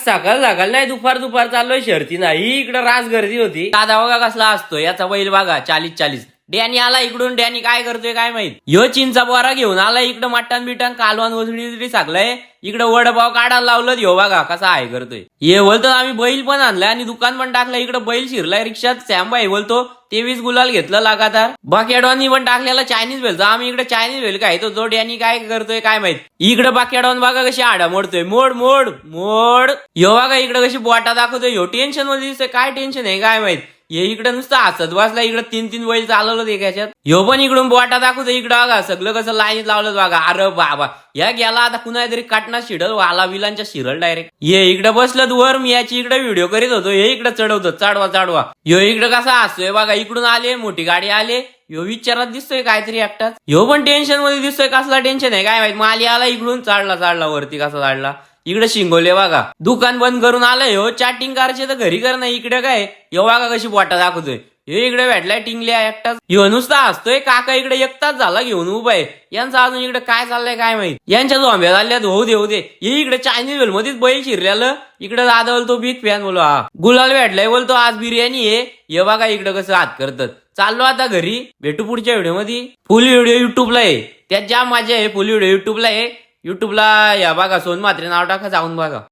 सकाळ सकाळ नाही दुपार दुपार चाललोय शर्ती नाही इकडे रास गर्दी होती. दादा बघा कसला असतो याचा बैल बघा 40-40. डॅनी आला इकडून. डॅनी काय करतोय काय माहित. ह्यो चिंचा बोरा घेऊन आला इकडं. मटण बिटण कालवान वसडी साकलाय इकडे. वडपाव काढायला लावलं. ह्यो बघा कसा आहे करतोय. हे बोलतो आम्ही बैल पण आणलाय आणि दुकान पण टाकलं. इकडे बैल शिरलाय रिक्षात. सॅमबाई बोलतो 23 गुलाल घेतलं लगातार. बाकीअडवानी पण टाकलेला चायनीज भेल. आम्ही इकडे चायनीज भेल काय तो डॅनी काय करतोय काय माहित. इकडे बाकीअडवान बघा कशी आडा मोडतोय. मोड मोड मोड. ह्यो बघा इकडे कशी बोटा दाखवतोय. ह्यो टेन्शन मध्ये दिसतोय. काय टेन्शन आहे काय माहित. हे इकडे नुसतं हसत बसला. इकडे 3-3 बैल चालवलं एकाच्यात. ह्यो पण इकडून बोटा दाखवतो. इकडं बघा सगळं कसं लाईनीत लावलं बघा. अरे बाबा या गेला आता कुणा तरी काटणार शिडल वाला विलांच्या शिरल डायरेक्ट. ये इकडे बसलं वर. मी याची इकडे व्हिडिओ करीत होतो. हे इकडे चढवतो चढवा चढवा. ह्यो इकडे कसा हसतोय बघा. इकडून आले मोठी गाडी आले. ह्यो विचारात दिसतोय काहीतरी एकटाच. ह्यो पण टेन्शन मध्ये दिसतोय. कसला टेन्शन आहे काय माहित. माली आला इकडून चढला वरती कसा चढला. इकडे शिंगोले बघा. दुकान बंद करून आलंय. हो चॅटिंग करायचे तर घरी कर नाही. इकडे काय ह्यो बघा कशी बोटा दाखवतोय. हे इकडे भेटलाय टिंगल्या एकटाच. ह्यो नुसता हसतोय. काका इकडे एक तास झाला घेऊन उभा आहे. यांचा अजून इकडे काय चाललंय काय माहित. यांच्या झोंब्या झाल्यात. होऊ दे. हे इकडे चायनीज वेल मध्येच बैल शिरल्यालं. इकडे दादा बोलतो बिग फॅन बोलो हा गुलाल भेटलाय बोलतो आज बिर्याणी आहे. हे बघा इकडे कसं हात करतात. चाललो आता घरी. भेटू पुढच्या व्हिडिओ मध्ये. फुल व्हिडिओ युट्यूबला आहे. त्यात ज्या मजा आहे. फुल व्हिडिओ युट्यूबला आहे. युट्यूबला या बघा सोन म्हात्रे नाव टाका जाऊन बघा.